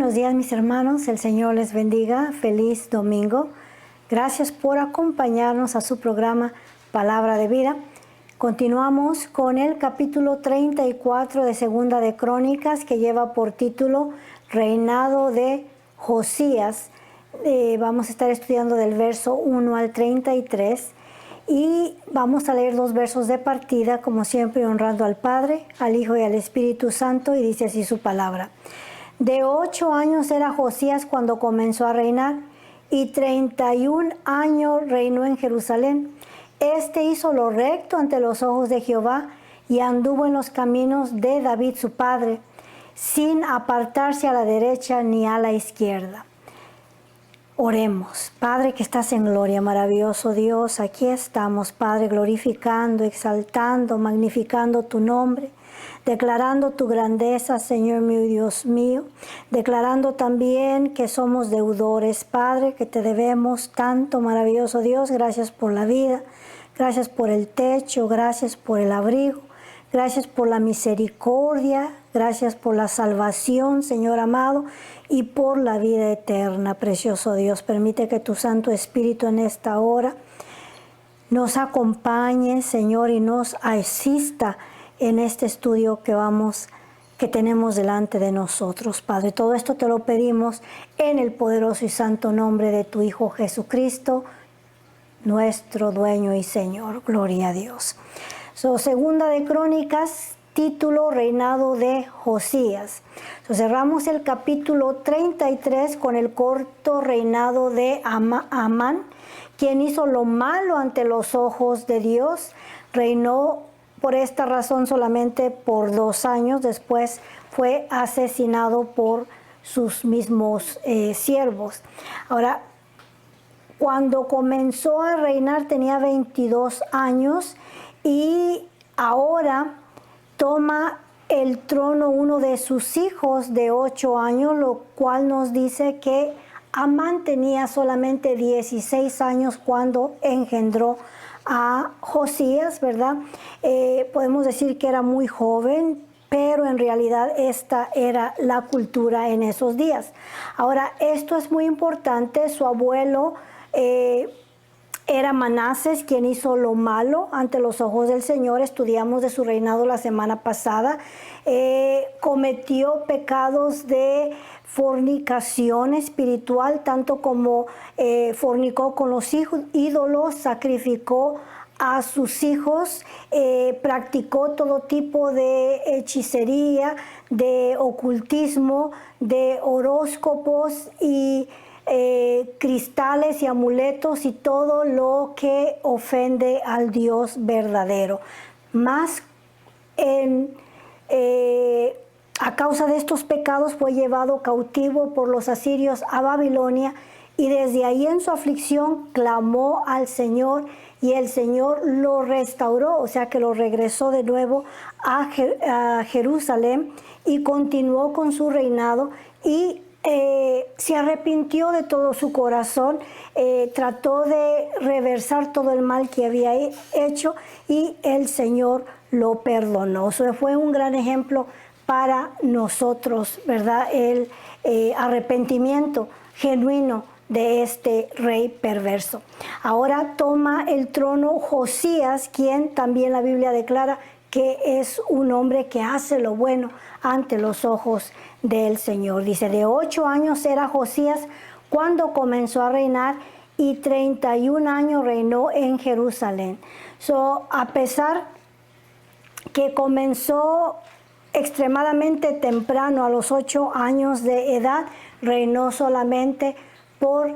buenos días, mis hermanos. El Señor les bendiga. Feliz domingo. Gracias por acompañarnos a su programa Palabra de Vida. Continuamos con el capítulo 34 de Segunda de Crónicas, que lleva por título Reinado de Josías. Vamos a estar estudiando del verso 1 al 33 y vamos a leer dos versos de partida, como siempre, honrando al Padre, al Hijo y al Espíritu Santo, y dice así su palabra. De 8 años era Josías cuando comenzó a reinar, y 31 años reinó en Jerusalén. Este hizo lo recto ante los ojos de Jehová, y anduvo en los caminos de David su padre, sin apartarse a la derecha ni a la izquierda. Oremos. Padre que estás en gloria, maravilloso Dios, aquí estamos, Padre, glorificando, exaltando, magnificando tu nombre, declarando tu grandeza, Señor mío y Dios mío, declarando también que somos deudores, Padre, que te debemos tanto, maravilloso Dios. Gracias por la vida, gracias por el techo, gracias por el abrigo, gracias por la misericordia, gracias por la salvación, Señor amado, y por la vida eterna, precioso Dios. Permite que tu Santo Espíritu en esta hora nos acompañe, Señor, y nos asista en este estudio que tenemos delante de nosotros, Padre. Todo esto te lo pedimos en el poderoso y santo nombre de tu Hijo Jesucristo, nuestro dueño y Señor. Gloria a Dios. Segunda de Crónicas, título Reinado de Josías. Cerramos el capítulo 33 con el corto reinado de Amán, quien hizo lo malo ante los ojos de Dios. Reinó por esta razón solamente por 2 años. Después fue asesinado por sus mismos siervos. Ahora, cuando comenzó a reinar tenía 22 años y ahora toma el trono uno de sus hijos de 8 años, lo cual nos dice que Amán tenía solamente 16 años cuando engendró a Josías, ¿verdad? Podemos decir que era muy joven, pero en realidad esta era la cultura en esos días. Ahora, esto es muy importante. Su abuelo era Manases, quien hizo lo malo ante los ojos del Señor. Estudiamos de su reinado la semana pasada. Cometió pecados de fornicación espiritual, tanto como fornicó con los ídolos, sacrificó a sus hijos, practicó todo tipo de hechicería, de ocultismo, de horóscopos y cristales y amuletos y todo lo que ofende al Dios verdadero. Más a causa de estos pecados fue llevado cautivo por los asirios a Babilonia, y desde ahí en su aflicción clamó al Señor, y el Señor lo restauró, o sea que lo regresó de nuevo a Jerusalén, y continuó con su reinado, y se arrepintió de todo su corazón, trató de reversar todo el mal que había hecho, y el Señor lo perdonó. Eso fue un gran ejemplo para nosotros, ¿verdad? El arrepentimiento genuino de este rey perverso. Ahora toma el trono Josías, quien también la Biblia declara que es un hombre que hace lo bueno ante los ojos del Señor. Dice, de 8 años era Josías cuando comenzó a reinar, y 31 años reinó en Jerusalén. A pesar que comenzó extremadamente temprano, a los 8 años de edad, reinó solamente por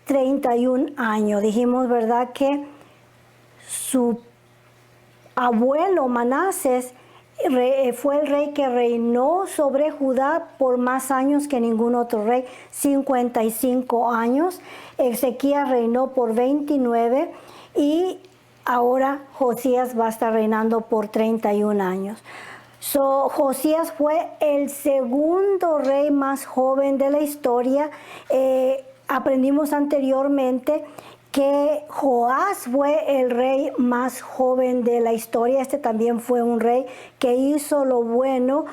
31 años. Dijimos, ¿verdad?, que su abuelo Manases fue el rey que reinó sobre Judá por más años que ningún otro rey, 55 años. Ezequías reinó por 29, y ahora Josías va a estar reinando por 31 años. Josías fue el segundo rey más joven de la historia. Aprendimos anteriormente que Joás fue el rey más joven de la historia. Este también fue un rey que hizo lo bueno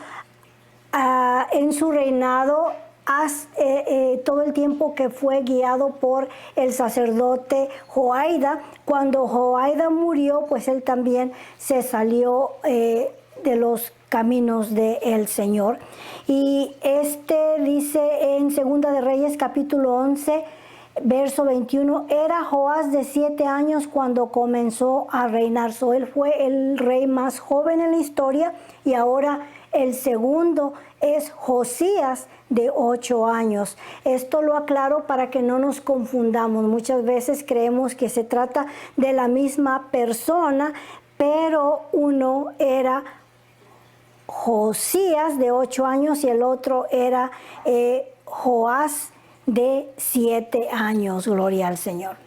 en su reinado todo el tiempo que fue guiado por el sacerdote Joiada. Cuando Joiada murió, pues él también se salió de los caminos del Señor. Y dice en Segunda de Reyes capítulo 11, verso 21, era Joás de 7 años cuando comenzó a reinar. Él fue el rey más joven en la historia, y ahora el segundo es Josías de 8 años. Esto lo aclaro para que no nos confundamos. Muchas veces creemos que se trata de la misma persona, pero uno era Josías de 8 años y el otro era Joás de 7 años. Gloria al Señor.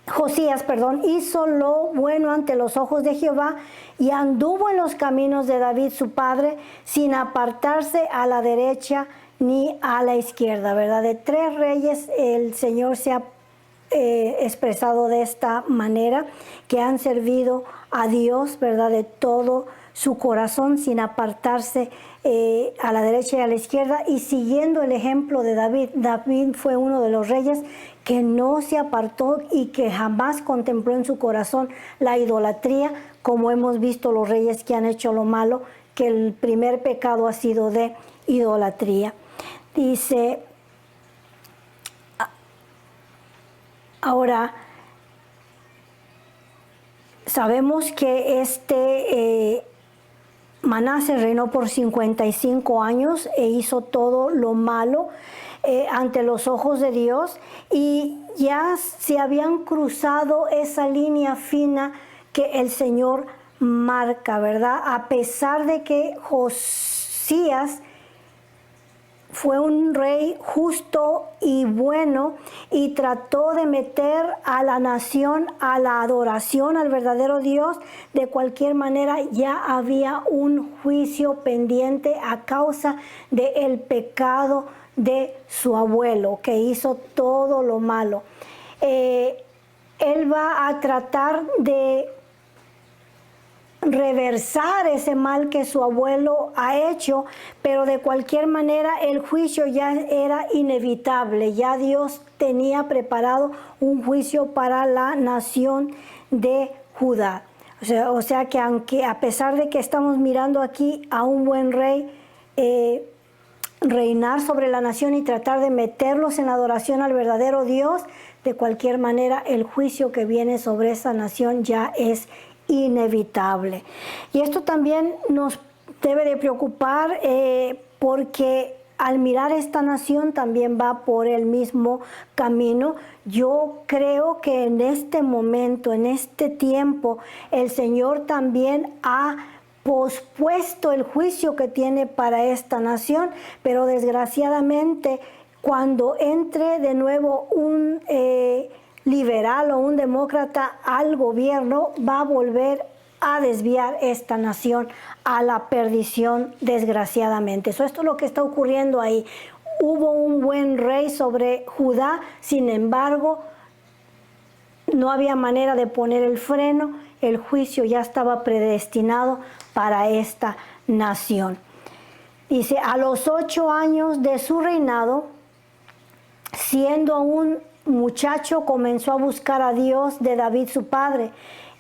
Josías, hizo lo bueno ante los ojos de Jehová y anduvo en los caminos de David su padre, sin apartarse a la derecha ni a la izquierda, ¿verdad? De 3 reyes el Señor se ha expresado de esta manera, que han servido a Dios, ¿verdad? De todo su corazón, sin apartarse a la derecha y a la izquierda, y siguiendo el ejemplo de David. David fue uno de los reyes que no se apartó y que jamás contempló en su corazón la idolatría, como hemos visto los reyes que han hecho lo malo, que el primer pecado ha sido de idolatría. Dice, ahora, sabemos que Manasés reinó por 55 años e hizo todo lo malo ante los ojos de Dios, y ya se habían cruzado esa línea fina que el Señor marca, ¿verdad? A pesar de que Josías fue un rey justo y bueno y trató de meter a la nación a la adoración al verdadero Dios, de cualquier manera ya había un juicio pendiente a causa del pecado de su abuelo, que hizo todo lo malo. Él va a tratar de reversar ese mal que su abuelo ha hecho, pero de cualquier manera el juicio ya era inevitable. Ya Dios tenía preparado un juicio para la nación de Judá. O sea que aunque a pesar de que estamos mirando aquí a un buen rey reinar sobre la nación y tratar de meterlos en la adoración al verdadero Dios, de cualquier manera el juicio que viene sobre esa nación ya es inevitable. Y esto también nos debe de preocupar porque al mirar esta nación también va por el mismo camino. Yo creo que en este momento, en este tiempo, el Señor también ha pospuesto el juicio que tiene para esta nación, pero desgraciadamente cuando entre de nuevo un liberal o un demócrata al gobierno, va a volver a desviar esta nación a la perdición, desgraciadamente. Esto es lo que está ocurriendo ahí. Hubo un buen rey sobre Judá, sin embargo, no había manera de poner el freno. El juicio ya estaba predestinado para esta nación. Dice, a los 8 años de su reinado, siendo aún muchacho, comenzó a buscar a Dios de David su padre,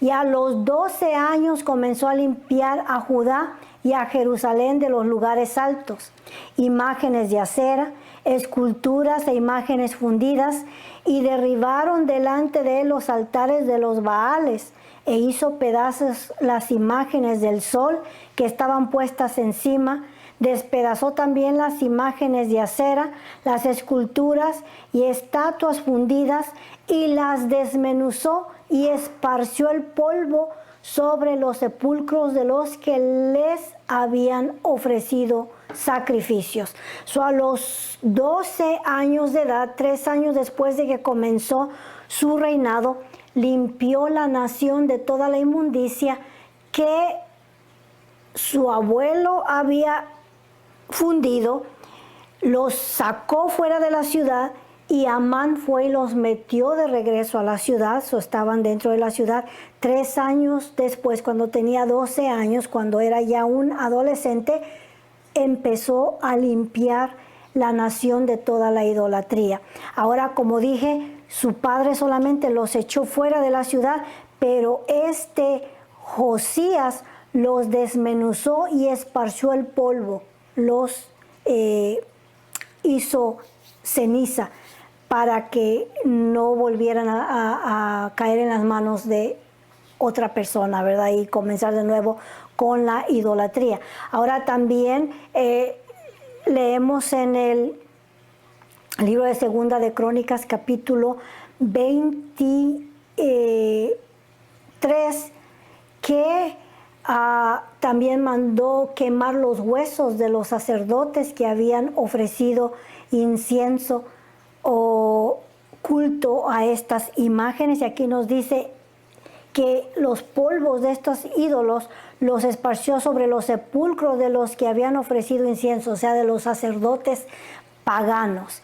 y a los 12 años comenzó a limpiar a Judá y a Jerusalén de los lugares altos, imágenes de acera, esculturas e imágenes fundidas, y derribaron delante de él los altares de los Baales, e hizo pedazos las imágenes del sol que estaban puestas encima. Despedazó también las imágenes de acera, las esculturas y estatuas fundidas, y las desmenuzó y esparció el polvo sobre los sepulcros de los que les habían ofrecido sacrificios. A los 12 años de edad, 3 años después de que comenzó su reinado, limpió la nación de toda la inmundicia que su abuelo había fundido, los sacó fuera de la ciudad Y Amán fue y los metió de regreso a la ciudad, estaban dentro de la ciudad. 3 años después, cuando tenía 12 años, cuando era ya un adolescente, empezó a limpiar la nación de toda la idolatría. Ahora, como dije, su padre solamente los echó fuera de la ciudad, pero Josías los desmenuzó y esparció el polvo, los hizo ceniza, para que no volvieran a caer en las manos de otra persona, ¿verdad? Y comenzar de nuevo con la idolatría. Ahora también leemos en el libro de Segunda de Crónicas, capítulo 23, que también mandó quemar los huesos de los sacerdotes que habían ofrecido incienso o culto a estas imágenes. Y aquí nos dice que los polvos de estos ídolos los esparció sobre los sepulcros de los que habían ofrecido incienso, o sea, de los sacerdotes paganos.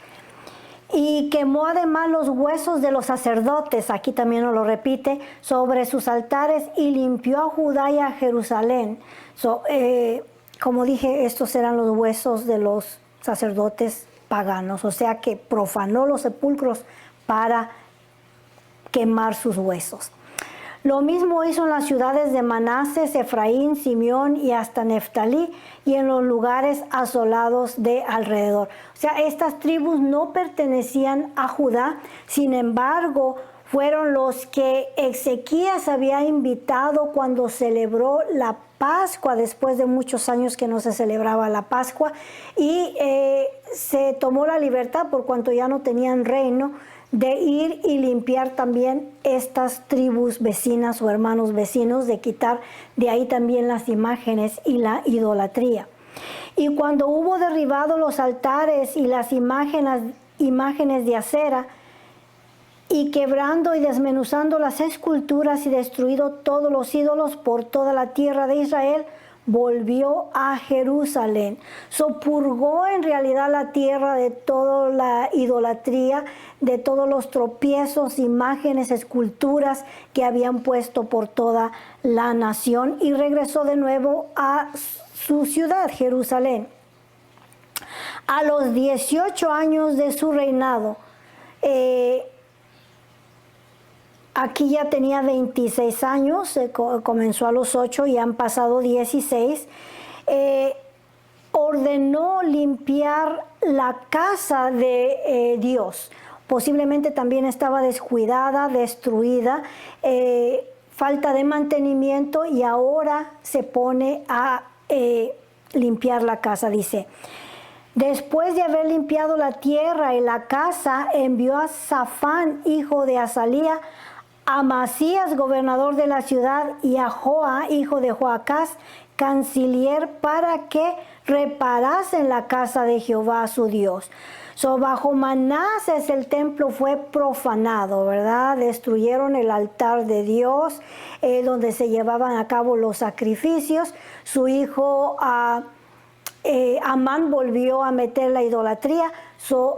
Y quemó además los huesos de los sacerdotes, aquí también nos lo repite, sobre sus altares, y limpió a Judá y a Jerusalén. Como dije, estos eran los huesos de los sacerdotes paganos, o sea que profanó los sepulcros para quemar sus huesos. Lo mismo hizo en las ciudades de Manases, Efraín, Simeón y hasta Neftalí, y en los lugares asolados de alrededor. O sea, estas tribus no pertenecían a Judá, sin embargo, fueron los que Ezequías había invitado cuando celebró la Pascua, después de muchos años que no se celebraba la Pascua, y se tomó la libertad, por cuanto ya no tenían reino, de ir y limpiar también estas tribus vecinas o hermanos vecinos, de quitar de ahí también las imágenes y la idolatría. Y cuando hubo derribado los altares y las imágenes de acera, y quebrando y desmenuzando las esculturas y destruido todos los ídolos por toda la tierra de Israel, volvió a Jerusalén. Purgó en realidad la tierra de toda la idolatría, de todos los tropiezos, imágenes, esculturas que habían puesto por toda la nación, y regresó de nuevo a su ciudad, Jerusalén. A los 18 años de su reinado, aquí ya tenía 26 años, comenzó a los 8 y han pasado 16. Ordenó limpiar la casa de Dios. Posiblemente también estaba descuidada, destruida, falta de mantenimiento, y ahora se pone a limpiar la casa, dice. Después de haber limpiado la tierra y la casa, envió a Safán, hijo de Azalía, a Masías, gobernador de la ciudad, y a Joa, hijo de Joacás, canciller, para que reparasen la casa de Jehová su Dios. Bajo Manases el templo fue profanado, ¿verdad? Destruyeron el altar de Dios, donde se llevaban a cabo los sacrificios. Su hijo Amán volvió a meter la idolatría.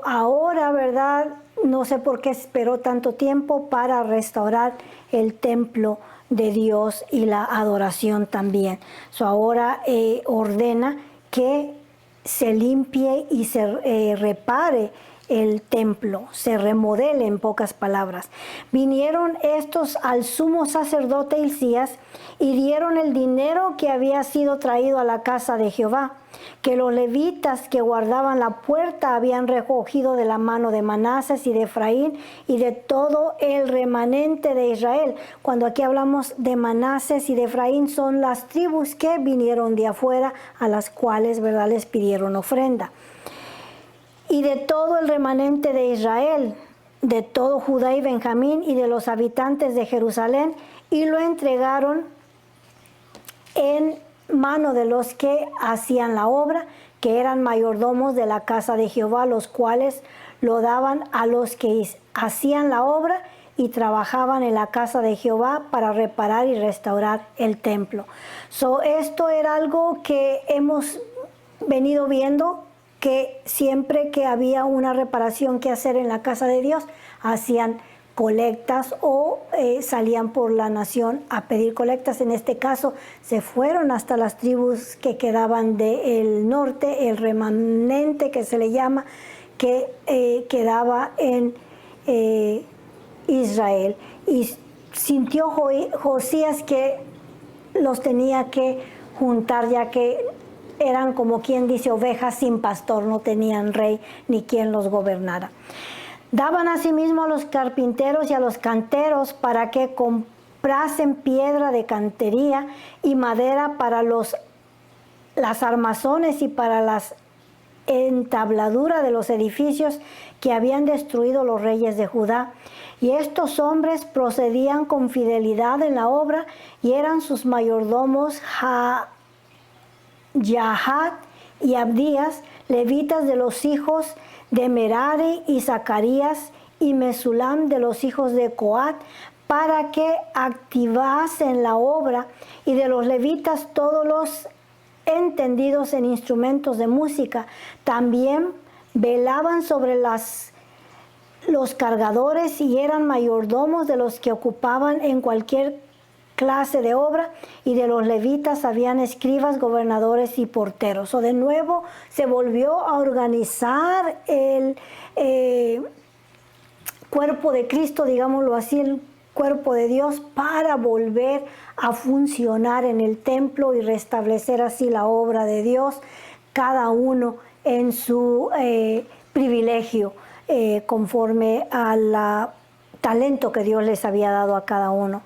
Ahora, ¿verdad? No sé por qué esperó tanto tiempo para restaurar el templo de Dios y la adoración también. Ahora ordena que se limpie y se repare el templo, se remodele, en pocas palabras. Vinieron estos al sumo sacerdote Hilcías y dieron el dinero que había sido traído a la casa de Jehová, que los levitas que guardaban la puerta habían recogido de la mano de Manases y de Efraín y de todo el remanente de Israel. Cuando aquí hablamos de Manases y de Efraín, son las tribus que vinieron de afuera, a las cuales, ¿verdad?, les pidieron ofrenda. Y de todo el remanente de Israel, de todo Judá y Benjamín y de los habitantes de Jerusalén, y lo entregaron en mano de los que hacían la obra, que eran mayordomos de la casa de Jehová, los cuales lo daban a los que hacían la obra y trabajaban en la casa de Jehová para reparar y restaurar el templo. Esto era algo que hemos venido viendo que siempre que había una reparación que hacer en la casa de Dios, hacían colectas o salían por la nación a pedir colectas. En este caso se fueron hasta las tribus que quedaban del norte, el remanente que se le llama, que quedaba en Israel. Y sintió Josías que los tenía que juntar, ya que eran, como quien dice, ovejas sin pastor, no tenían rey ni quien los gobernara. Daban asimismo a los carpinteros y a los canteros para que comprasen piedra de cantería y madera para las armazones y para las entabladuras de los edificios que habían destruido los reyes de Judá. Y estos hombres procedían con fidelidad en la obra y eran sus mayordomos Yahat y Abdías, levitas de los hijos de Merari, y Zacarías y Mesulam de los hijos de Coat, para que activasen la obra, y de los levitas todos los entendidos en instrumentos de música. También velaban sobre los cargadores y eran mayordomos de los que ocupaban en cualquier clase de obra, y de los levitas habían escribas, gobernadores y porteros. O de nuevo se volvió a organizar el cuerpo de Cristo, digámoslo así, el cuerpo de Dios, para volver a funcionar en el templo y restablecer así la obra de Dios, cada uno en su privilegio, conforme a la talento que Dios les había dado a cada uno.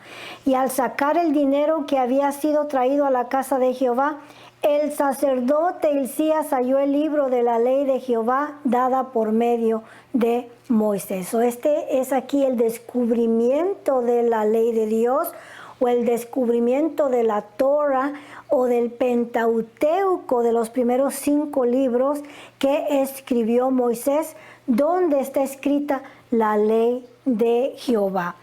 Y al sacar el dinero que había sido traído a la casa de Jehová, el sacerdote Hilcías halló el libro de la ley de Jehová dada por medio de Moisés. Este es aquí el descubrimiento de la ley de Dios, o el descubrimiento de la Torah o del Pentateuco, de los primeros 5 libros que escribió Moisés, donde está escrita la ley de Jehová.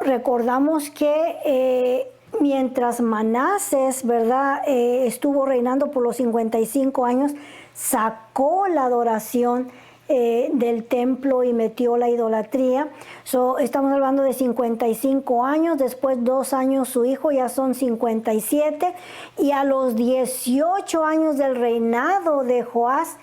Recordamos que mientras Manases, ¿verdad?, estuvo reinando por los 55 años, sacó la adoración del templo y metió la idolatría. Estamos hablando de 55 años, después 2 años su hijo, ya son 57, y a los 18 años del reinado de Joás,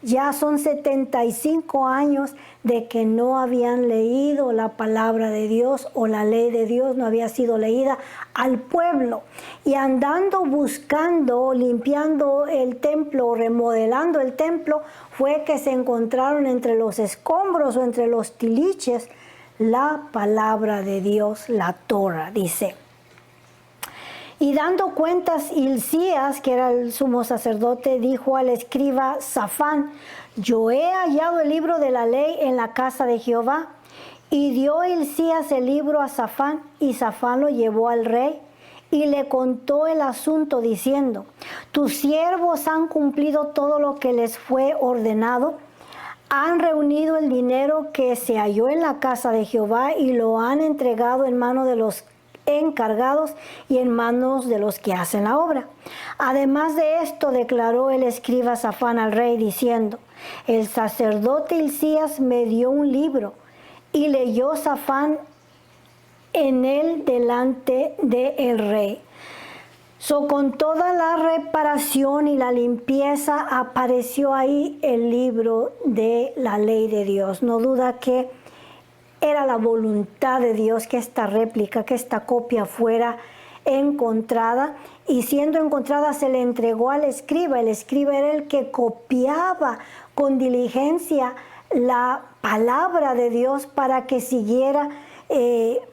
ya son 75 años de que no habían leído la palabra de Dios, o la ley de Dios no había sido leída al pueblo. Y andando buscando, limpiando el templo, remodelando el templo, fue que se encontraron entre los escombros o entre los tiliches la palabra de Dios, la Torah, dice. Y dando cuentas, Hilcías, que era el sumo sacerdote, dijo al escriba Safán: yo he hallado el libro de la ley en la casa de Jehová. Y dio Hilcías el libro a Safán, y Safán lo llevó al rey y le contó el asunto, diciendo: tus siervos han cumplido todo lo que les fue ordenado, han reunido el dinero que se halló en la casa de Jehová y lo han entregado en mano de los encargados y en manos de los que hacen la obra. Además de esto, declaró el escriba Safán al rey, diciendo: el sacerdote Hilcías me dio un libro, y leyó Safán en él delante del rey. Con toda la reparación y la limpieza apareció ahí el libro de la ley de Dios. No duda que era la voluntad de Dios que esta réplica, que esta copia fuera encontrada, y siendo encontrada se le entregó al escriba. El escriba era el que copiaba con diligencia la palabra de Dios para que siguiera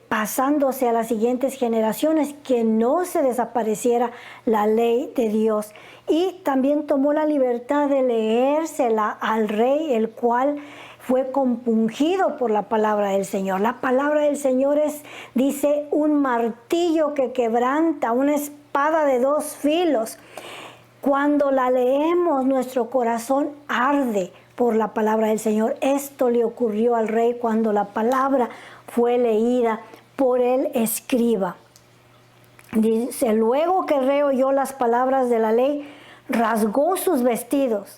pasándose a las siguientes generaciones, que no se desapareciera la ley de Dios. Y también tomó la libertad de leérsela al rey, el cual fue compungido por la palabra del Señor. La palabra del Señor es, dice, un martillo que quebranta, una espada de 2 filos. Cuando la leemos, nuestro corazón arde por la palabra del Señor. Esto le ocurrió al rey cuando la palabra fue leída por el escriba. Dice: luego que el rey oyó las palabras de la ley, rasgó sus vestidos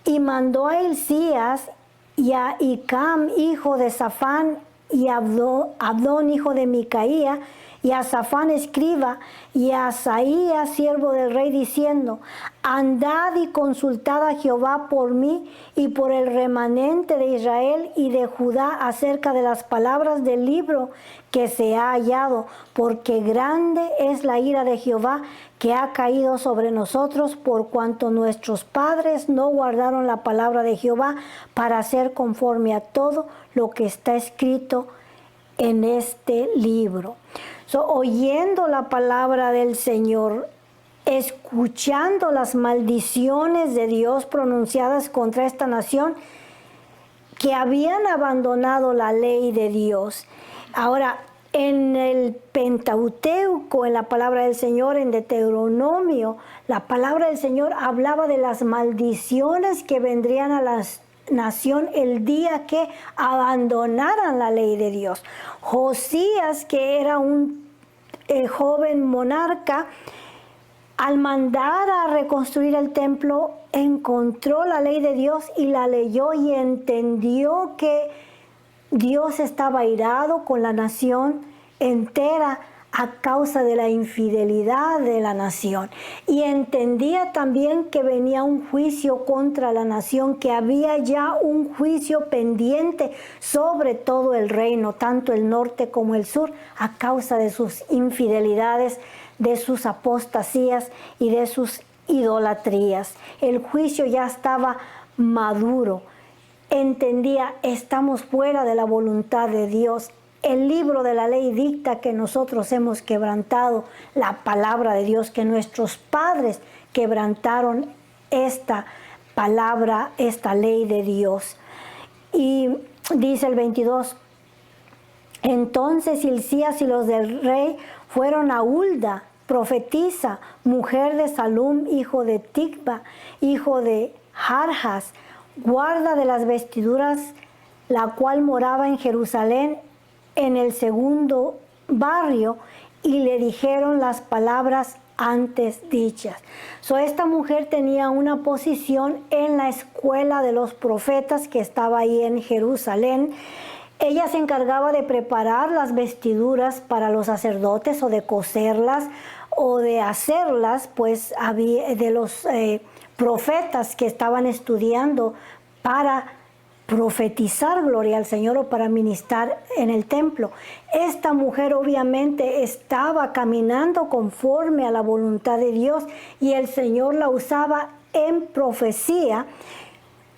y mandó a Hilcías y a Hicam, hijo de Safán, y a Abdón, hijo de Micaía, y a Safán, escriba, y a Asaías, siervo del rey, diciendo: andad y consultad a Jehová por mí y por el remanente de Israel y de Judá acerca de las palabras del libro que se ha hallado, porque grande es la ira de Jehová que ha caído sobre nosotros, por cuanto nuestros padres no guardaron la palabra de Jehová para hacer conforme a todo lo que está escrito en este libro. Oyendo la palabra del Señor, escuchando las maldiciones de Dios pronunciadas contra esta nación, que habían abandonado la ley de Dios. Ahora, en el Pentateuco, en la palabra del Señor, en Deuteronomio, la palabra del Señor hablaba de las maldiciones que vendrían a la nación el día que abandonaran la ley de Dios. Josías, que era un joven monarca, al mandar a reconstruir el templo, encontró la ley de Dios y la leyó y entendió que Dios estaba airado con la nación entera a causa de la infidelidad de la nación. Y entendía también que venía un juicio contra la nación, que había ya un juicio pendiente sobre todo el reino, tanto el norte como el sur, a causa de sus infidelidades, de sus apostasías y de sus idolatrías. El juicio ya estaba maduro. Entendía, estamos fuera de la voluntad de Dios. El libro de la ley dicta que nosotros hemos quebrantado la palabra de Dios, que nuestros padres quebrantaron esta palabra, esta ley de Dios. Y dice el 22, entonces Hilcías y los del rey fueron a Hulda, profetisa, mujer de Salum, hijo de Ticba, hijo de Jarjas, guarda de las vestiduras, la cual moraba en Jerusalén, en el segundo barrio, y le dijeron las palabras antes dichas. Esta mujer tenía una posición en la escuela de los profetas que estaba ahí en Jerusalén. Ella se encargaba de preparar las vestiduras para los sacerdotes, o de coserlas, o de hacerlas, pues había de los profetas que estaban estudiando para profetizar, gloria al Señor, o para ministrar en el templo. Esta mujer obviamente estaba caminando conforme a la voluntad de Dios y el Señor la usaba en profecía.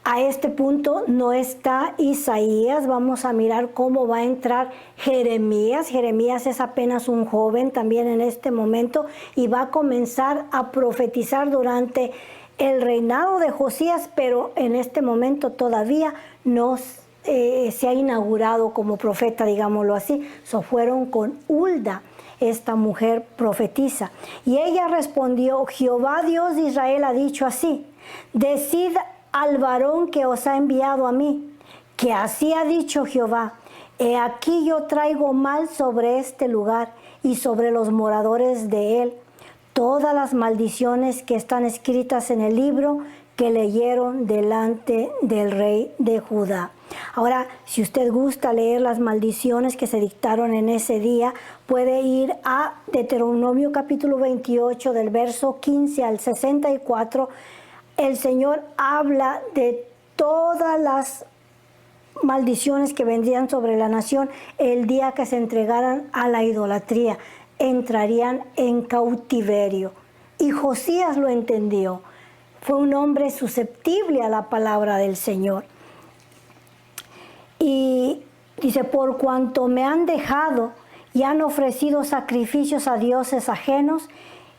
A este punto no está Isaías. Vamos a mirar cómo va a entrar Jeremías. Jeremías es apenas un joven también en este momento y va a comenzar a profetizar durante el reinado de Josías, pero en este momento todavía no se ha inaugurado como profeta, digámoslo así. Fueron con Hulda, esta mujer profetiza. Y ella respondió: Jehová Dios de Israel ha dicho así: decid al varón que os ha enviado a mí, que así ha dicho Jehová: he aquí yo traigo mal sobre este lugar y sobre los moradores de él todas las maldiciones que están escritas en el libro que leyeron delante del rey de Judá. Ahora, si usted gusta leer las maldiciones que se dictaron en ese día, puede ir a Deuteronomio capítulo 28, del verso 15 al 64. El Señor habla de todas las maldiciones que vendrían sobre la nación el día que se entregaran a la idolatría. Entrarían en cautiverio. Y Josías lo entendió. Fue un hombre susceptible a la palabra del Señor. Y dice: por cuanto me han dejado y han ofrecido sacrificios a dioses ajenos,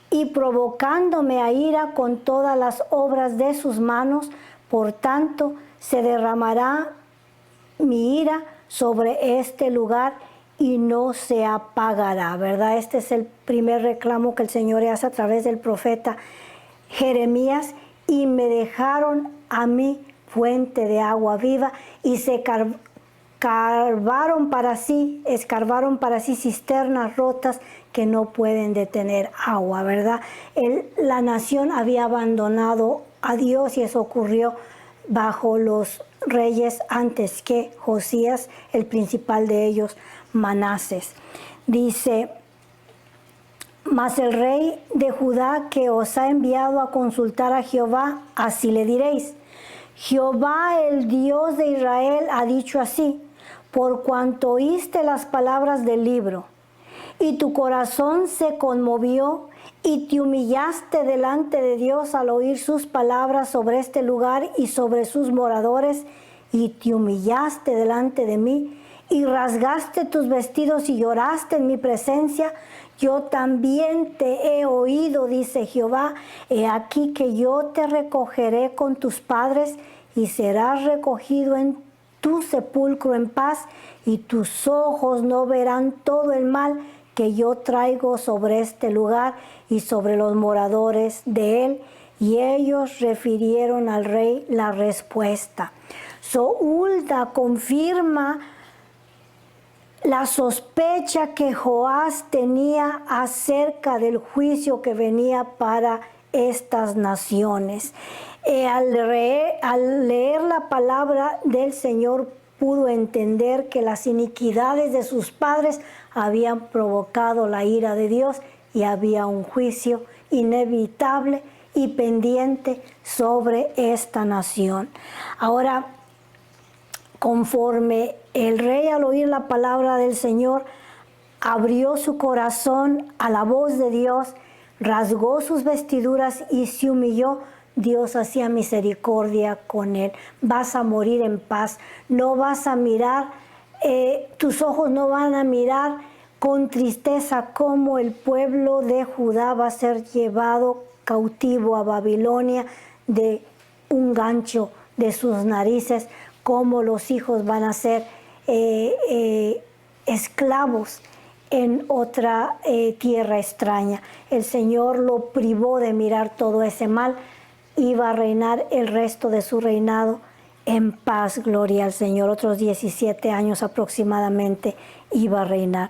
y provocándome a ira con todas las obras de sus manos, por tanto se derramará mi ira sobre este lugar y no se apagará, ¿verdad? Este es el primer reclamo que el Señor hace a través del profeta Jeremías. Y me dejaron a mí fuente de agua viva y se escarbaron para sí cisternas rotas que no pueden detener agua, ¿verdad? La nación había abandonado a Dios y eso ocurrió bajo los reyes antes que Josías, el principal de ellos, Manases. Dice: mas el rey de Judá que os ha enviado a consultar a Jehová, así le diréis: Jehová, el Dios de Israel, ha dicho así: por cuanto oíste las palabras del libro, y tu corazón se conmovió, y te humillaste delante de Dios al oír sus palabras sobre este lugar y sobre sus moradores, y te humillaste delante de mí, y rasgaste tus vestidos y lloraste en mi presencia, yo también te he oído, dice Jehová. He aquí que yo te recogeré con tus padres, y serás recogido en tu sepulcro en paz, y tus ojos no verán todo el mal que yo traigo sobre este lugar y sobre los moradores de él. Y ellos refirieron al rey la respuesta. So Hulda confirma la sospecha que Joás tenía acerca del juicio que venía para estas naciones. Al leer la palabra del Señor, pudo entender que las iniquidades de sus padres habían provocado la ira de Dios y había un juicio inevitable y pendiente sobre esta nación. Ahora, conforme el rey, al oír la palabra del Señor, abrió su corazón a la voz de Dios, rasgó sus vestiduras y se humilló, Dios hacía misericordia con él. Vas a morir en paz, no vas a mirar, tus ojos no van a mirar con tristeza cómo el pueblo de Judá va a ser llevado cautivo a Babilonia de un gancho de sus narices, cómo los hijos van a ser esclavos en otra tierra extraña. El Señor lo privó de mirar todo ese mal. Iba a reinar el resto de su reinado en paz, gloria al Señor. Otros 17 años aproximadamente iba a reinar.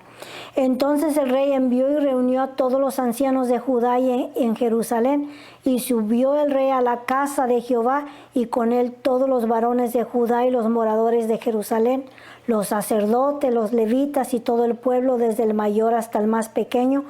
Entonces el rey envió y reunió a todos los ancianos de Judá en Jerusalén, y subió el rey a la casa de Jehová, y con él todos los varones de Judá y los moradores de Jerusalén, los sacerdotes, los levitas y todo el pueblo, desde el mayor hasta el más pequeño,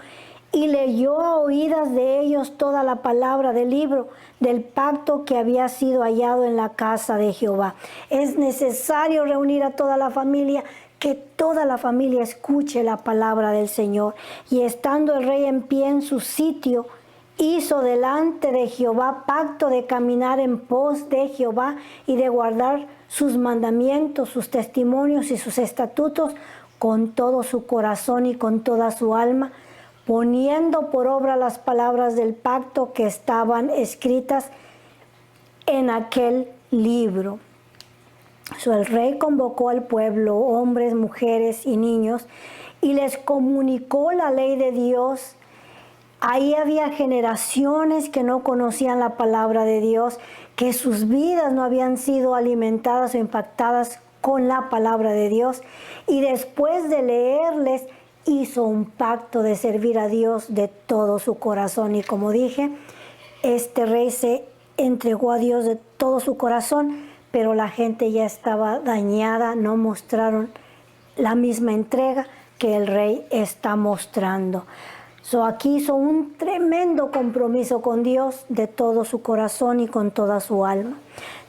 y leyó a oídas de ellos toda la palabra del libro del pacto que había sido hallado en la casa de Jehová. Es necesario reunir a toda la familia, que toda la familia escuche la palabra del Señor. Y estando el rey en pie en su sitio, hizo delante de Jehová pacto de caminar en pos de Jehová y de guardar sus mandamientos, sus testimonios y sus estatutos con todo su corazón y con toda su alma, poniendo por obra las palabras del pacto que estaban escritas en aquel libro. El rey convocó al pueblo, hombres, mujeres y niños, y les comunicó la ley de Dios. Ahí había generaciones que no conocían la palabra de Dios, que sus vidas no habían sido alimentadas o impactadas con la palabra de Dios. Y después de leerles, hizo un pacto de servir a Dios de todo su corazón. Y como dije, este rey se entregó a Dios de todo su corazón, pero la gente ya estaba dañada, no mostraron la misma entrega que el rey está mostrando. Aquí hizo un tremendo compromiso con Dios de todo su corazón y con toda su alma.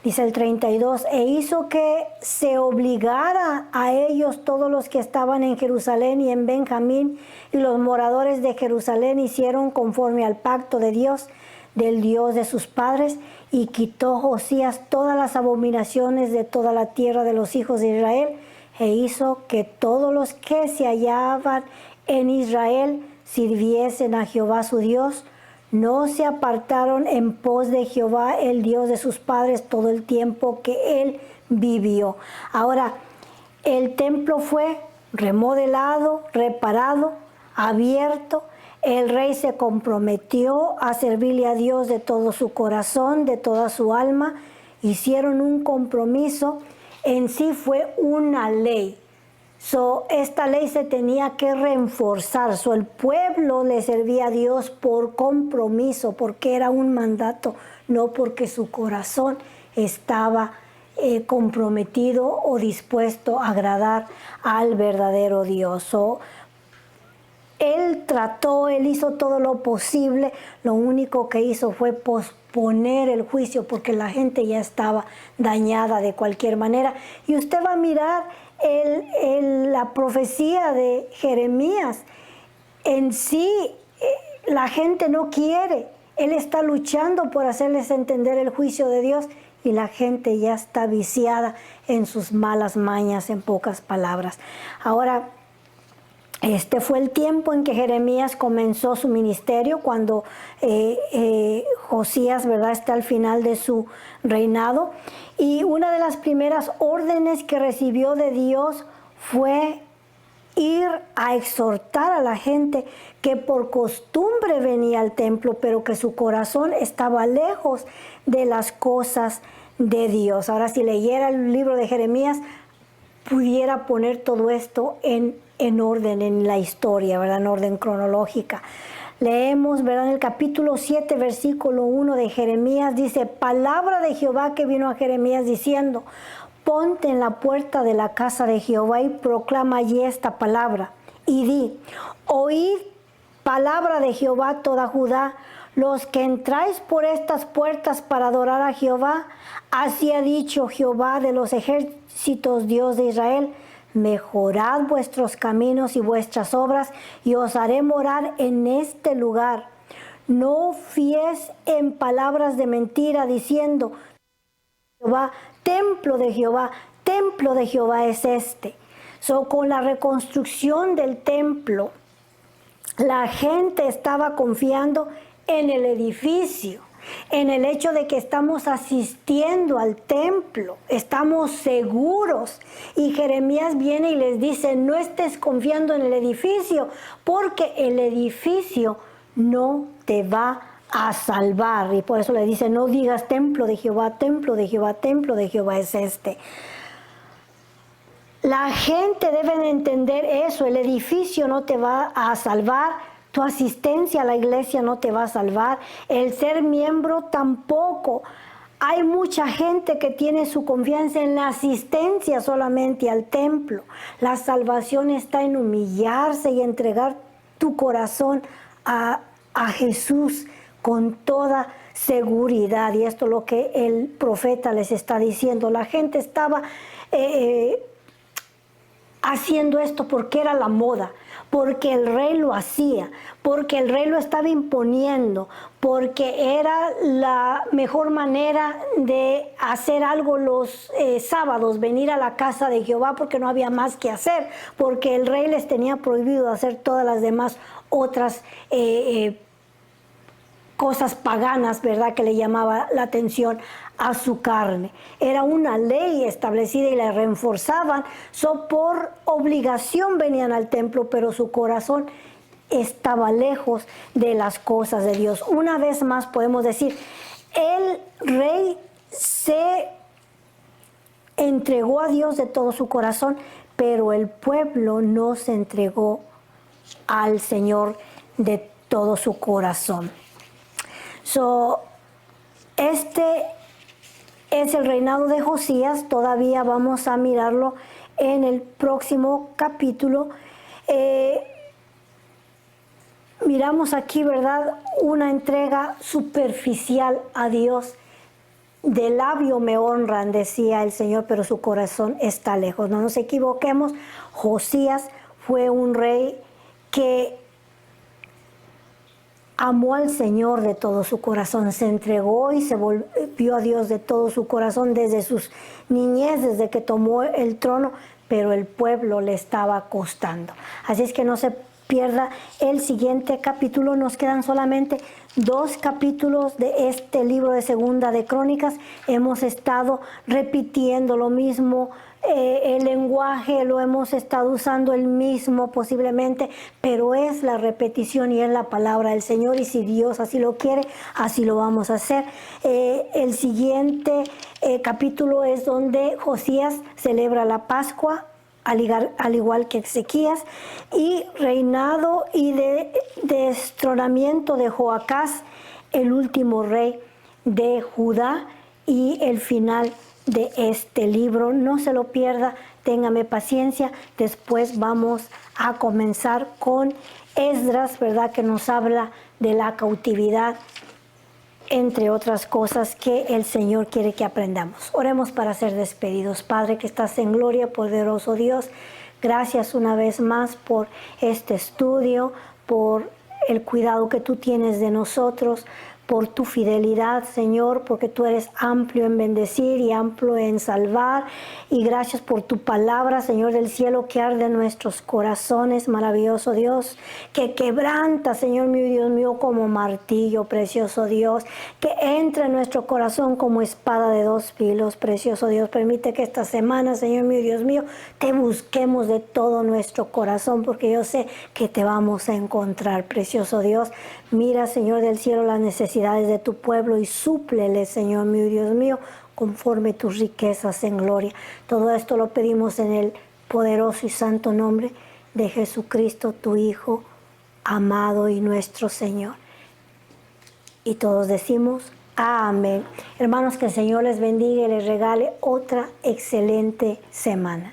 Dice el 32, e hizo que se obligara a ellos todos los que estaban en Jerusalén y en Benjamín, y los moradores de Jerusalén hicieron conforme al pacto de Dios, del Dios de sus padres, y quitó Josías todas las abominaciones de toda la tierra de los hijos de Israel, e hizo que todos los que se hallaban en Israel sirviesen a Jehová su Dios. No se apartaron en pos de Jehová, el Dios de sus padres, todo el tiempo que él vivió. Ahora, el templo fue remodelado, reparado, abierto. El rey se comprometió a servirle a Dios de todo su corazón, de toda su alma. Hicieron un compromiso en sí fue una ley. Esta ley se tenía que reforzar. El pueblo le servía a Dios por compromiso, porque era un mandato, no porque su corazón estaba comprometido o dispuesto a agradar al verdadero Dios. Él hizo todo lo posible, lo único que hizo fue posponer el juicio porque la gente ya estaba dañada de cualquier manera. Y usted va a mirar la profecía de Jeremías. En sí, la gente no quiere. Él está luchando por hacerles entender el juicio de Dios y la gente ya está viciada en sus malas mañas, en pocas palabras. Ahora, este fue el tiempo en que Jeremías comenzó su ministerio, cuando Josías, ¿verdad?, está al final de su reinado. Y una de las primeras órdenes que recibió de Dios fue ir a exhortar a la gente que por costumbre venía al templo, pero que su corazón estaba lejos de las cosas de Dios. Ahora, si leyera el libro de Jeremías, pudiera poner todo esto en orden en la historia, ¿verdad?, en orden cronológica. Leemos, ¿verdad?, en el capítulo 7, versículo 1 de Jeremías, dice: palabra de Jehová que vino a Jeremías diciendo: ponte en la puerta de la casa de Jehová y proclama allí esta palabra, y di: oíd palabra de Jehová toda Judá, los que entráis por estas puertas para adorar a Jehová, así ha dicho Jehová de los ejércitos, Dios de Israel: mejorad vuestros caminos y vuestras obras, y os haré morar en este lugar. No fiéis en palabras de mentira, diciendo: Jehová, templo de Jehová es este. Con la reconstrucción del templo, la gente estaba confiando en el edificio, en el hecho de que estamos asistiendo al templo, estamos seguros. Y Jeremías viene y les dice: no estés confiando en el edificio, porque el edificio no te va a salvar. Y por eso le dice: no digas templo de Jehová, templo de Jehová, templo de Jehová es este. La gente debe entender eso. El edificio no te va a salvar. Tu asistencia a la iglesia no te va a salvar. El ser miembro tampoco. Hay mucha gente que tiene su confianza en la asistencia solamente al templo. La salvación está en humillarse y entregar tu corazón a Jesús con toda seguridad. Y esto es lo que el profeta les está diciendo. La gente estaba haciendo esto porque era la moda, porque el rey lo hacía, porque el rey lo estaba imponiendo, porque era la mejor manera de hacer algo los sábados, venir a la casa de Jehová porque no había más que hacer, porque el rey les tenía prohibido hacer todas las demás otras cosas paganas, ¿verdad?, que le llamaba la atención a su carne. Era una ley establecida y la reforzaban. Por obligación venían al templo, pero su corazón estaba lejos de las cosas de Dios. Una vez más podemos decir, el rey se entregó a Dios de todo su corazón, pero el pueblo no se entregó al Señor de todo su corazón. Este es el reinado de Josías. Todavía vamos a mirarlo en el próximo capítulo. Miramos aquí, ¿verdad?, una entrega superficial a Dios. De labio me honran, decía el Señor, pero su corazón está lejos. No nos equivoquemos, Josías fue un rey que amó al Señor de todo su corazón, se entregó y se volvió a Dios de todo su corazón desde sus niñez, desde que tomó el trono, pero el pueblo le estaba costando. Así es que no se pierda el siguiente capítulo. Nos quedan solamente 2 capítulos de este libro de Segunda de Crónicas. Hemos estado repitiendo lo mismo el lenguaje lo hemos estado usando el mismo posiblemente, pero es la repetición y es la palabra del Señor, y si Dios así lo quiere, así lo vamos a hacer. El siguiente capítulo es donde Josías celebra la Pascua, al igual que Ezequías, y reinado y destronamiento de Joacás, el último rey de Judá, y el final de este libro. No se lo pierda, téngame paciencia. Después vamos a comenzar con Esdras, ¿verdad? Que nos habla de la cautividad, entre otras cosas que el Señor quiere que aprendamos. Oremos para ser despedidos. Padre que estás en gloria, poderoso Dios, gracias una vez más por este estudio, por el cuidado que tú tienes de nosotros, por tu fidelidad, Señor, porque tú eres amplio en bendecir y amplio en salvar. Y gracias por tu palabra, Señor del cielo, que arde en nuestros corazones, maravilloso Dios, que quebranta, Señor mío, Dios mío, como martillo, precioso Dios, que entra en nuestro corazón como espada de dos filos, precioso Dios. Permite que esta semana, Señor mío, Dios mío, te busquemos de todo nuestro corazón, porque yo sé que te vamos a encontrar, precioso Dios. Mira, Señor del cielo, las necesidades de tu pueblo y súplele, Señor mío, Dios mío, conforme tus riquezas en gloria. Todo esto lo pedimos en el poderoso y santo nombre de Jesucristo, tu Hijo, amado y nuestro Señor. Y todos decimos amén. Hermanos, que el Señor les bendiga y les regale otra excelente semana.